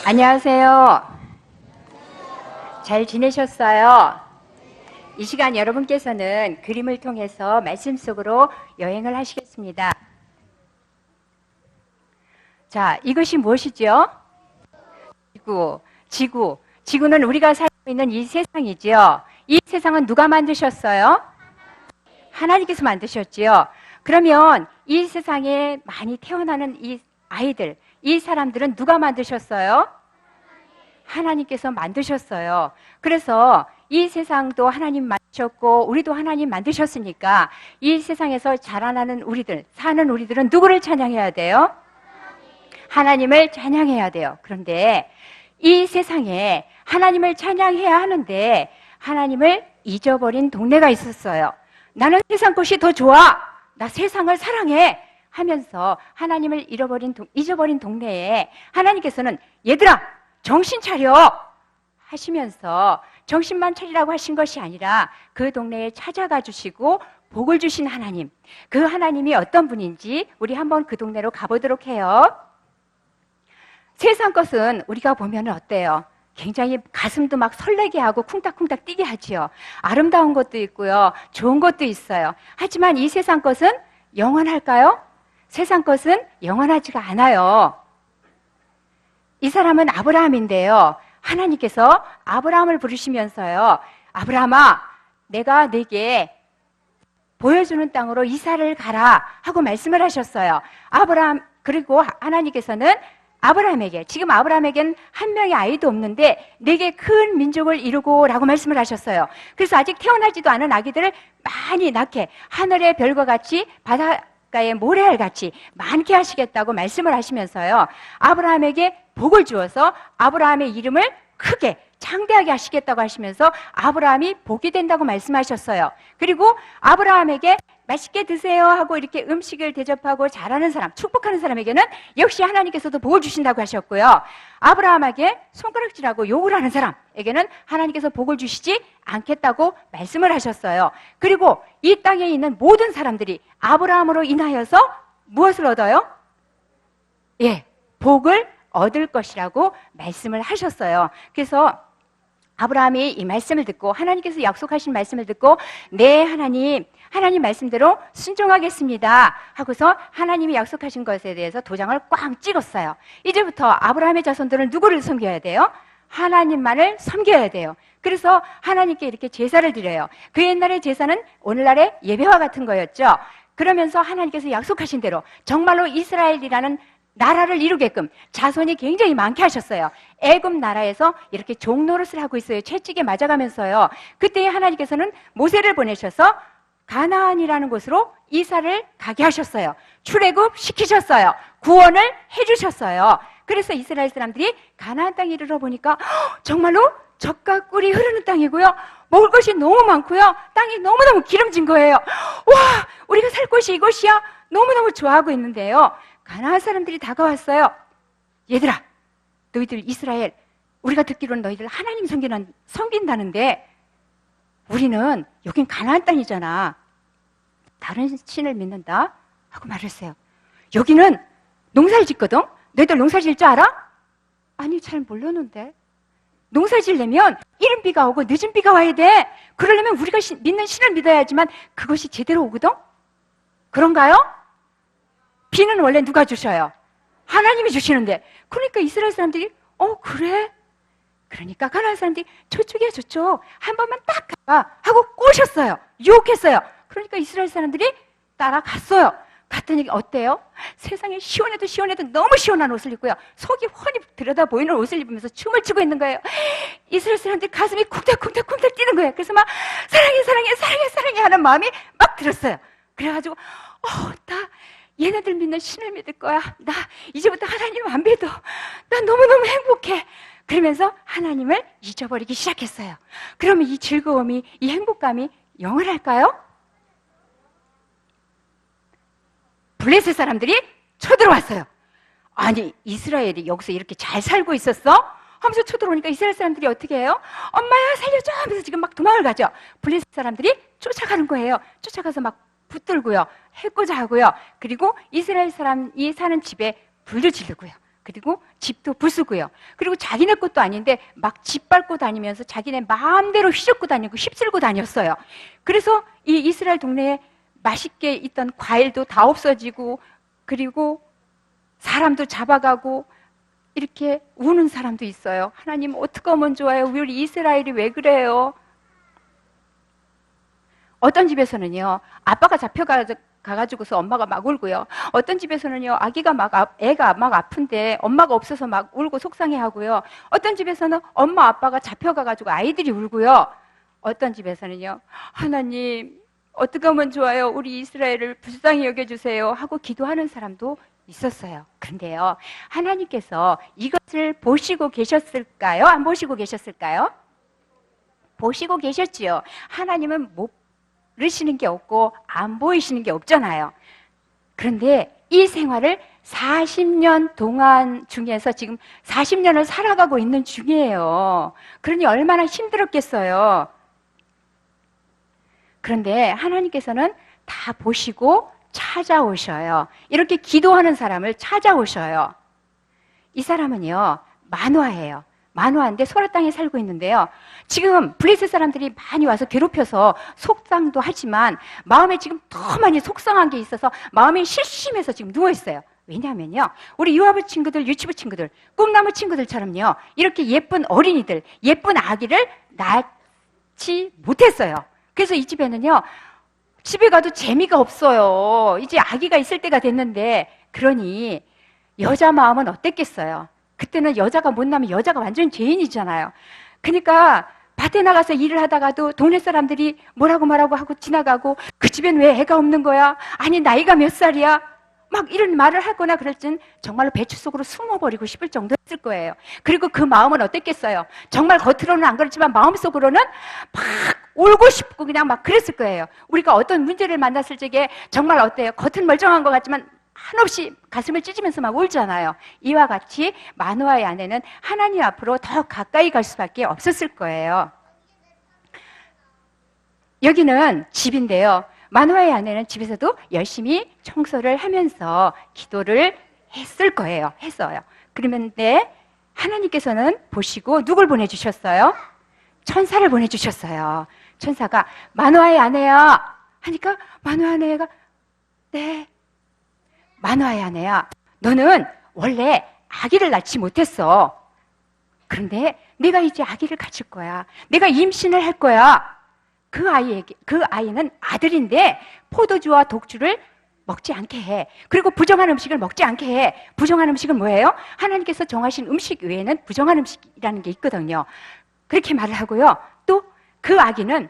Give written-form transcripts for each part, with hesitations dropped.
안녕하세요. 잘 지내셨어요? 이 시간 여러분께서는 그림을 통해서 말씀 속으로 여행을 하시겠습니다. 자, 이것이 무엇이죠? 지구는 우리가 살고 있는 이 세상이지요. 이 세상은 누가 만드셨어요? 하나님께서 만드셨지요. 그러면 이 세상에 많이 태어나는 이 아이들, 이 사람들은 누가 만드셨어요? 하나님께서 만드셨어요. 그래서 이 세상도 하나님 만드셨고 우리도 하나님 만드셨으니까 이 세상에서 자라나는 우리들, 사는 우리들은 누구를 찬양해야 돼요? 하나님을 찬양해야 돼요. 그런데 이 세상에 하나님을 찬양해야 하는데 하나님을 잊어버린 동네가 있었어요. 나는 세상 것이 더 좋아. 나 세상을 사랑해. 하면서 하나님을 잊어버린 동네에 하나님께서는 얘들아 정신 차려 하시면서 정신만 차리라고 하신 것이 아니라 그 동네에 찾아가 주시고 복을 주신 하나님, 그 하나님이 어떤 분인지 우리 한번 그 동네로 가보도록 해요. 세상 것은 우리가 보면 어때요? 굉장히 가슴도 막 설레게 하고 쿵닥쿵닥 뛰게 하지요. 아름다운 것도 있고요, 좋은 것도 있어요. 하지만 이 세상 것은 영원할까요? 세상 것은 영원하지가 않아요. 이 사람은 아브라함인데요. 하나님께서 아브라함을 부르시면서요. 아브라함아, 내가 네게 보여주는 땅으로 이사를 가라 하고 말씀을 하셨어요. 그리고 하나님께서는 지금 아브라함에겐 한 명의 아이도 없는데 내게 큰 민족을 이루고 라고 말씀을 하셨어요. 그래서 아직 태어나지도 않은 아기들을 많이 낳게 하늘의 별과 같이 바닷가의 모래알같이 많게 하시겠다고 말씀을 하시면서요. 아브라함에게 복을 주어서 아브라함의 이름을 크게 창대하게 하시겠다고 하시면서 아브라함이 복이 된다고 말씀하셨어요. 그리고 아브라함에게 맛있게 드세요 하고 이렇게 음식을 대접하고 잘하는 사람, 축복하는 사람에게는 역시 하나님께서도 복을 주신다고 하셨고요. 아브라함에게 손가락질하고 욕을 하는 사람에게는 하나님께서 복을 주시지 않겠다고 말씀을 하셨어요. 그리고 이 땅에 있는 모든 사람들이 아브라함으로 인하여서 무엇을 얻어요? 복을 얻을 것이라고 말씀을 하셨어요. 그래서 아브라함이 이 말씀을 듣고 하나님께서 약속하신 말씀을 듣고 네 하나님 말씀대로 순종하겠습니다 하고서 하나님이 약속하신 것에 대해서 도장을 꽝 찍었어요. 이제부터 아브라함의 자손들은 누구를 섬겨야 돼요? 하나님만을 섬겨야 돼요. 그래서 하나님께 이렇게 제사를 드려요. 그 옛날의 제사는 오늘날의 예배와 같은 거였죠. 그러면서 하나님께서 약속하신 대로 정말로 이스라엘이라는 나라를 이루게끔 자손이 굉장히 많게 하셨어요. 애굽 나라에서 이렇게 종노릇을 하고 있어요. 채찍에 맞아가면서요. 그때 하나님께서는 모세를 보내셔서 가나안이라는 곳으로 이사를 가게 하셨어요. 출애굽 시키셨어요. 구원을 해주셨어요. 그래서 이스라엘 사람들이 가나안 땅에 이르러 보니까 정말로 젖과 꿀이 흐르는 땅이고요. 먹을 것이 너무 많고요. 땅이 너무너무 기름진 거예요. 와, 우리가 살 곳이 이곳이야. 너무너무 좋아하고 있는데요. 가나안 사람들이 다가왔어요. 얘들아, 너희들 이스라엘, 우리가 듣기로는 너희들 하나님 섬긴다는데 우리는 여긴 가나안 땅이잖아. 다른 신을 믿는다 하고 말했어요. 여기는 농사를 짓거든? 너희들 농사 질 줄 알아? 아니, 잘 모르는데. 농사 지려면 이른 비가 오고 늦은 비가 와야 돼. 그러려면 우리가 믿는 신을 믿어야지만 그것이 제대로 오거든? 그런가요? 비는 원래 누가 주셔요? 하나님이 주시는데. 그러니까 이스라엘 사람들이 그래? 그러니까 가나안 사람들이 저쪽이야 저쪽 한 번만 딱 가봐 하고 꼬셨어요. 유혹했어요. 그러니까 이스라엘 사람들이 따라갔어요. 갔더니 어때요? 세상에 시원해도 너무 시원한 옷을 입고요. 속이 훤히 들여다 보이는 옷을 입으면서 춤을 추고 있는 거예요. 이스라엘 사람들 가슴이 쿵닥쿵닥쿵닥 뛰는 거예요. 그래서 막 사랑해 하는 마음이 막 들었어요. 그래가지고 나 얘네들 믿는 신을 믿을 거야. 나 이제부터 하나님 안 믿어. 나 너무너무 행복해. 그러면서 하나님을 잊어버리기 시작했어요. 그러면 이 즐거움이, 이 행복감이 영원할까요? 블레셋 사람들이 쳐들어왔어요. 아니, 이스라엘이 여기서 이렇게 잘 살고 있었어? 하면서 쳐들어오니까 이스라엘 사람들이 어떻게 해요? 엄마야 살려줘 하면서 지금 막 도망을 가죠. 블레셋 사람들이 쫓아가는 거예요. 쫓아가서 막 붙들고요, 해코자 하고요. 그리고 이스라엘 사람이 사는 집에 불도 지르고요. 그리고 집도 부수고요. 그리고 자기네 것도 아닌데 막 집 밟고 다니면서 자기네 마음대로 휘젓고 다니고 휩쓸고 다녔어요. 그래서 이 이스라엘 동네에 맛있게 있던 과일도 다 없어지고, 그리고 사람도 잡아가고, 이렇게 우는 사람도 있어요. 하나님 어떻게 하면 좋아요? 우리 이스라엘이 왜 그래요? 어떤 집에서는요, 아빠가 잡혀가가지고서 엄마가 막 울고요. 어떤 집에서는요, 애가 막 아픈데 엄마가 없어서 막 울고 속상해 하고요. 어떤 집에서는 엄마, 아빠가 잡혀가가지고 아이들이 울고요. 어떤 집에서는요, 하나님, 어떻게 하면 좋아요? 우리 이스라엘을 불쌍히 여겨주세요. 하고 기도하는 사람도 있었어요. 그런데요, 하나님께서 이것을 보시고 계셨을까요? 안 보시고 계셨을까요? 보시고 계셨지요. 하나님은 못 모르시는 게 없고 안 보이시는 게 없잖아요. 그런데 이 생활을 40년 동안 중에서 지금 40년을 살아가고 있는 중이에요. 그러니 얼마나 힘들었겠어요. 그런데 하나님께서는 다 보시고 찾아오셔요. 이렇게 기도하는 사람을 찾아오셔요. 이 사람은요, 마노아예요. 마노아인데 소라 땅에 살고 있는데요. 지금 블레셋 사람들이 많이 와서 괴롭혀서 속상도 하지만 마음에 지금 더 많이 속상한 게 있어서 마음이 실심해서 지금 누워있어요. 왜냐하면요, 우리 유아부 친구들, 유치부 친구들, 꿈나무 친구들처럼요, 이렇게 예쁜 어린이들, 예쁜 아기를 낳지 못했어요. 그래서 이 집에는요, 집에 가도 재미가 없어요. 이제 아기가 있을 때가 됐는데, 그러니 여자 마음은 어땠겠어요? 그때는 여자가 못나면 여자가 완전 죄인이잖아요. 그러니까 밭에 나가서 일을 하다가도 동네 사람들이 뭐라고 말하고 하고 지나가고, 그 집엔 왜 애가 없는 거야? 아니 나이가 몇 살이야? 막 이런 말을 하거나 그럴 땐 정말로 배추 속으로 숨어버리고 싶을 정도였을 거예요. 그리고 그 마음은 어땠겠어요? 정말 겉으로는 안 그렇지만 마음속으로는 막 울고 싶고 그냥 막 그랬을 거예요. 우리가 어떤 문제를 만났을 적에 정말 어때요? 겉은 멀쩡한 것 같지만 한없이 가슴을 찢으면서 막 울잖아요. 이와 같이 마노아의 아내는 하나님 앞으로 더 가까이 갈 수밖에 없었을 거예요. 여기는 집인데요. 마노아의 아내는 집에서도 열심히 청소를 하면서 기도를 했을 거예요. 했어요. 그런데 하나님께서는 보시고 누굴 보내주셨어요? 천사를 보내주셨어요. 천사가 마노아의 아내야 하니까 마노아의 아내가 네, 마노아의 아내야, 너는 원래 아기를 낳지 못했어. 그런데 내가 이제 아기를 가질 거야. 내가 임신을 할 거야. 그 아이는 아들인데 포도주와 독주를 먹지 않게 해. 그리고 부정한 음식을 먹지 않게 해. 부정한 음식은 뭐예요? 하나님께서 정하신 음식 외에는 부정한 음식이라는 게 있거든요. 그렇게 말을 하고요. 또 그 아기는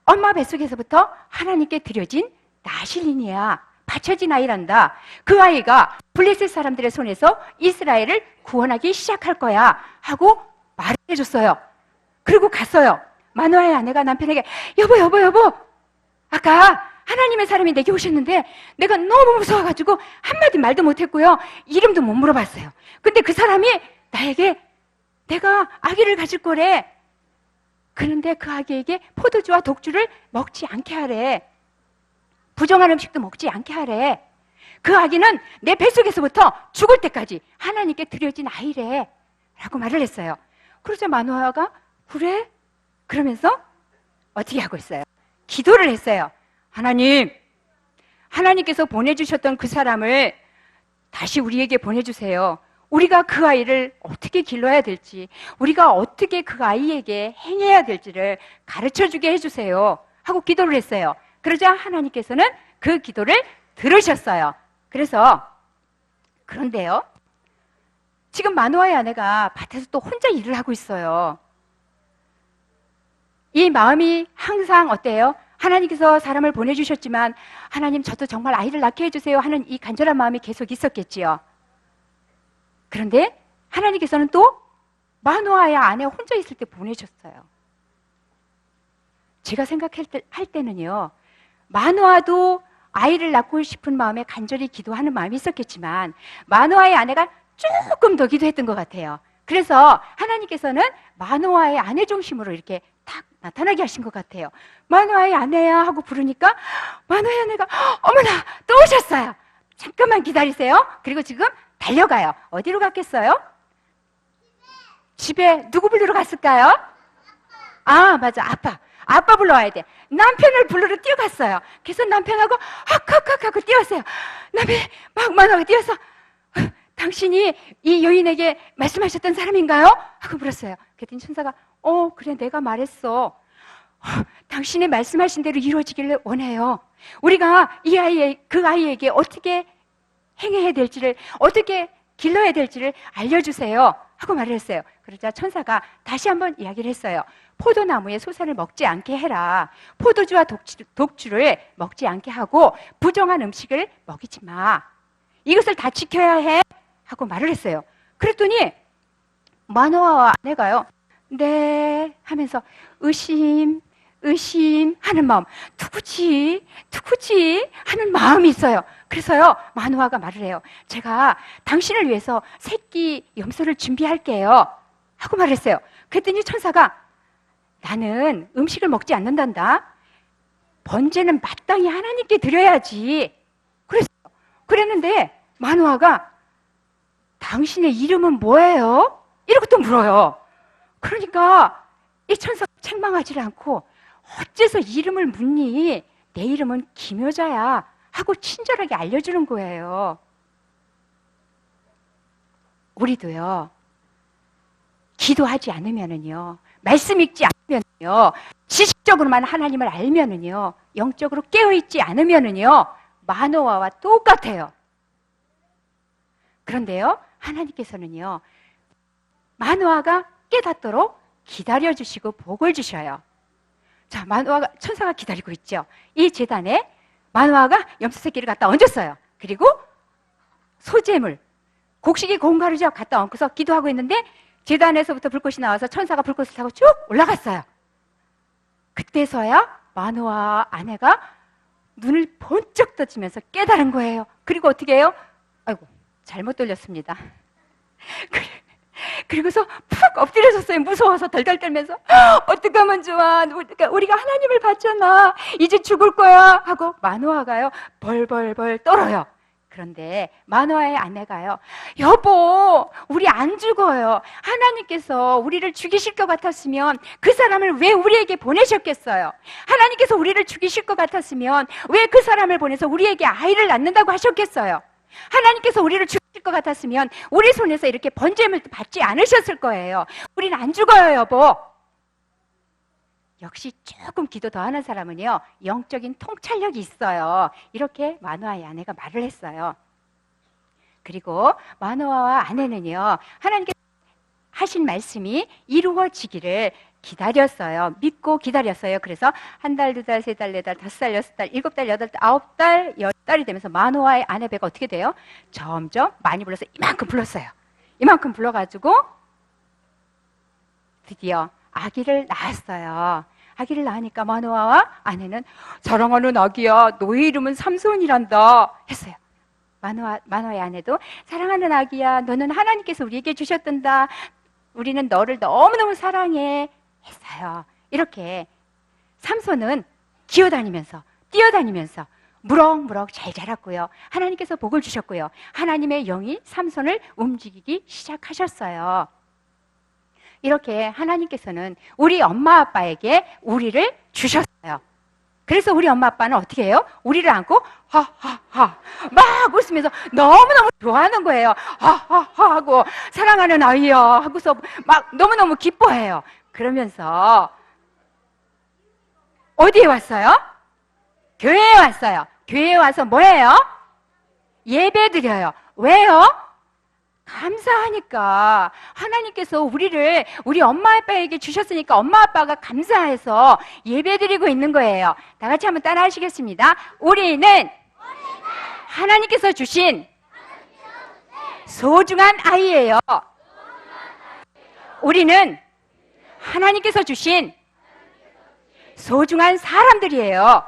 엄마 뱃속에서부터 하나님께 드려진 나실인이야. 바쳐진 아이란다. 그 아이가 블레셋 사람들의 손에서 이스라엘을 구원하기 시작할 거야 하고 말을 해줬어요. 그리고 갔어요. 마노아의 아내가 남편에게 여보 아까 하나님의 사람이 내게 오셨는데 내가 너무 무서워가지고 한마디 말도 못했고요, 이름도 못 물어봤어요. 근데 그 사람이 나에게 내가 아기를 가질 거래. 그런데 그 아기에게 포도주와 독주를 먹지 않게 하래. 부정한 음식도 먹지 않게 하래. 그 아기는 내 뱃속에서부터 죽을 때까지 하나님께 드려진 아이래 라고 말을 했어요. 그러자 마노아가 그래? 그러면서 어떻게 하고 있어요? 기도를 했어요. 하나님께서 보내주셨던 그 사람을 다시 우리에게 보내주세요. 우리가 그 아이를 어떻게 길러야 될지, 우리가 어떻게 그 아이에게 행해야 될지를 가르쳐주게 해주세요 하고 기도를 했어요. 그러자 하나님께서는 그 기도를 들으셨어요. 그런데요, 지금 마노아의 아내가 밭에서 또 혼자 일을 하고 있어요. 이 마음이 항상 어때요? 하나님께서 사람을 보내주셨지만 하나님 저도 정말 아이를 낳게 해주세요 하는 이 간절한 마음이 계속 있었겠지요. 그런데 하나님께서는 또 마노아의 아내 혼자 있을 때 보내셨어요. 제가 생각할 때는요, 마노아도 아이를 낳고 싶은 마음에 간절히 기도하는 마음이 있었겠지만 마노아의 아내가 조금 더 기도했던 것 같아요. 그래서 하나님께서는 마노아의 아내 중심으로 이렇게 딱 나타나게 하신 것 같아요. 마노아의 아내야 하고 부르니까 마노아의 아내가 어머나 또 오셨어요. 잠깐만 기다리세요. 그리고 지금 달려가요. 어디로 갔겠어요? 집에 누구 부르러 갔을까요? 아, 맞아. 아빠 불러와야 돼. 남편을 부르러 뛰어갔어요. 그래서 남편하고 헉헉헉 하고 뛰었어요. 남편이 막 만화가 뛰어서 당신이 이 여인에게 말씀하셨던 사람인가요? 하고 물었어요. 그랬더니 천사가 그래 내가 말했어. 당신의 말씀하신 대로 이루어지기를 원해요. 우리가 그 아이에게 어떻게 행해야 될지를, 어떻게 길러야 될지를 알려주세요. 하고 말을 했어요. 그러자 천사가 다시 한번 이야기를 했어요. 포도나무의 소산을 먹지 않게 해라. 포도주와 독주를 먹지 않게 하고 부정한 음식을 먹이지 마. 이것을 다 지켜야 해. 하고 말을 했어요. 그랬더니 마노아와 아내가요. 네 하면서 의심 하는 마음, 누구지 하는 마음이 있어요. 그래서요 마노아가 말을 해요. 제가 당신을 위해서 새끼 염소를 준비할게요 하고 말을 했어요. 그랬더니 천사가 나는 음식을 먹지 않는단다. 번제는 마땅히 하나님께 드려야지. 그랬는데 마노아가 당신의 이름은 뭐예요? 이렇게 또 물어요. 그러니까 이 천사가 책망하지 않고 어째서 이름을 묻니? 내 이름은 김여자야 하고 친절하게 알려주는 거예요. 우리도요, 기도하지 않으면은요, 말씀 읽지 않으면요, 지식적으로만 하나님을 알면은요, 영적으로 깨어있지 않으면은요, 마노아와 똑같아요. 그런데요, 하나님께서는요, 마노아가 깨닫도록 기다려주시고 복을 주셔요. 자, 천사가 기다리고 있죠. 이 제단에 마노아가 염소 새끼를 갖다 얹었어요. 그리고 소재물, 곡식이 고운 가루죠. 갖다 얹고서 기도하고 있는데 제단에서부터 불꽃이 나와서 천사가 불꽃을 타고 쭉 올라갔어요. 그때서야 마노아 아내가 눈을 번쩍 떠지면서 깨달은 거예요. 그리고 어떻게 해요? 아이고, 잘못 돌렸습니다. 그리고서 푹 엎드려졌어요. 무서워서 덜덜 떨면서 어떡하면 좋아. 우리가 하나님을 봤잖아. 이제 죽을 거야 하고 마노아가요 벌벌벌 떨어요. 그런데 마노아의 아내가요, 여보 우리 안 죽어요. 하나님께서 우리를 죽이실 것 같았으면 그 사람을 왜 우리에게 보내셨겠어요? 하나님께서 우리를 죽이실 것 같았으면 왜 그 사람을 보내서 우리에게 아이를 낳는다고 하셨겠어요? 하나님께서 우리를 죽이실 것 같았으면 우리 손에서 이렇게 번제물 받지 않으셨을 거예요. 우리는 안 죽어요, 여보. 역시 조금 기도 더 하는 사람은요, 영적인 통찰력이 있어요. 이렇게 마노아의 아내가 말을 했어요. 그리고 마노아와 아내는요, 하나님께서 하신 말씀이 이루어지기를 기다렸어요. 믿고 기다렸어요. 그래서 한 달, 두 달, 세 달, 네 달, 다섯 달, 여섯 달, 일곱 달, 여덟 달, 아홉 달, 열 달이 되면서 마노아의 아내 배가 어떻게 돼요? 점점 많이 불러서 이만큼 불렀어요. 이만큼 불러가지고 드디어 아기를 낳았어요. 아기를 낳으니까 마노아와 아내는 사랑하는 아기야, 너의 이름은 삼손이란다 했어요. 마노아의 아내도 사랑하는 아기야, 너는 하나님께서 우리에게 주셨단다. 우리는 너를 너무너무 사랑해 했어요. 이렇게 삼손은 기어다니면서 뛰어다니면서 무럭무럭 잘 자랐고요. 하나님께서 복을 주셨고요. 하나님의 영이 삼손을 움직이기 시작하셨어요. 이렇게 하나님께서는 우리 엄마 아빠에게 우리를 주셨어요. 그래서 우리 엄마 아빠는 어떻게 해요? 우리를 안고 하하하 막 웃으면서 너무너무 좋아하는 거예요. 하하하 하고 사랑하는 아이야 하고서 막 너무너무 기뻐해요. 그러면서 어디에 왔어요? 교회에 왔어요. 교회에 와서 뭐예요? 예배 드려요. 왜요? 감사하니까. 하나님께서 우리를 우리 엄마 아빠에게 주셨으니까 엄마 아빠가 감사해서 예배드리고 있는 거예요. 다 같이 한번 따라 하시겠습니다. 우리는 하나님께서 주신 소중한 아이예요. 우리는 하나님께서 주신 소중한 사람들이에요.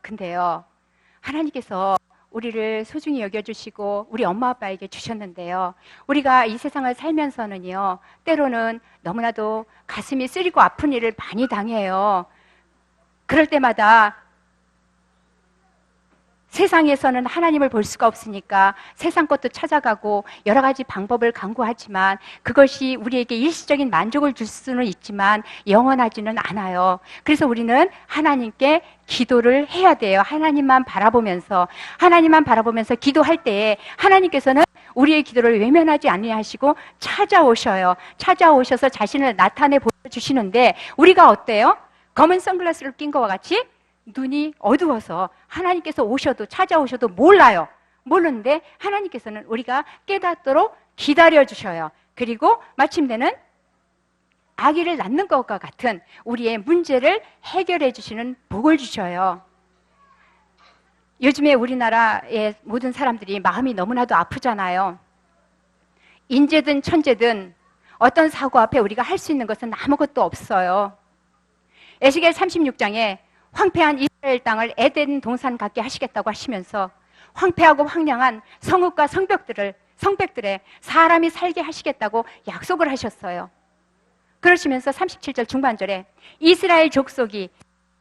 근데요, 하나님께서 우리를 소중히 여겨주시고 우리 엄마 아빠에게 주셨는데요, 우리가 이 세상을 살면서는요, 때로는 너무나도 가슴이 쓰리고 아픈 일을 많이 당해요. 그럴 때마다 세상에서는 하나님을 볼 수가 없으니까 세상 것도 찾아가고 여러 가지 방법을 강구하지만 그것이 우리에게 일시적인 만족을 줄 수는 있지만 영원하지는 않아요. 그래서 우리는 하나님께 기도를 해야 돼요. 하나님만 바라보면서 기도할 때에 하나님께서는 우리의 기도를 외면하지 아니하시고 찾아오셔서 자신을 나타내 보여주시는데 우리가 어때요? 검은 선글라스를 낀 것과 같이 눈이 어두워서 하나님께서 찾아오셔도 몰라요. 모르는데 하나님께서는 우리가 깨닫도록 기다려주셔요. 그리고 마침내는 아기를 낳는 것과 같은 우리의 문제를 해결해 주시는 복을 주셔요. 요즘에 우리나라의 모든 사람들이 마음이 너무나도 아프잖아요. 인재든 천재든 어떤 사고 앞에 우리가 할 수 있는 것은 아무것도 없어요. 에스겔 36장에 황폐한 이스라엘 땅을 에덴 동산 같게 하시겠다고 하시면서 황폐하고 황량한 성읍과 성벽들에 사람이 살게 하시겠다고 약속을 하셨어요. 그러시면서 37절 중반절에 이스라엘 족속이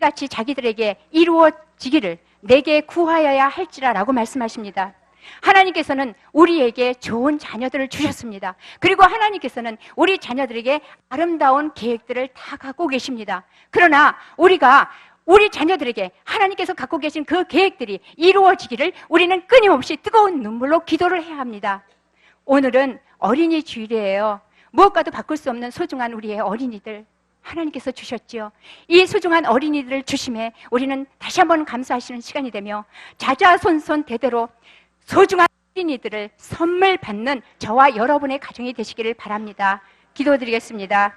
같이 자기들에게 이루어지기를 내게 구하여야 할지라 라고 말씀하십니다. 하나님께서는 우리에게 좋은 자녀들을 주셨습니다. 그리고 하나님께서는 우리 자녀들에게 아름다운 계획들을 다 갖고 계십니다. 그러나 우리가 우리 자녀들에게 하나님께서 갖고 계신 그 계획들이 이루어지기를 우리는 끊임없이 뜨거운 눈물로 기도를 해야 합니다. 오늘은 어린이 주일이에요. 무엇과도 바꿀 수 없는 소중한 우리의 어린이들 하나님께서 주셨지요. 이 소중한 어린이들을 주심에 우리는 다시 한번 감사하시는 시간이 되며 자자손손 대대로 소중한 어린이들을 선물 받는 저와 여러분의 가정이 되시기를 바랍니다. 기도드리겠습니다.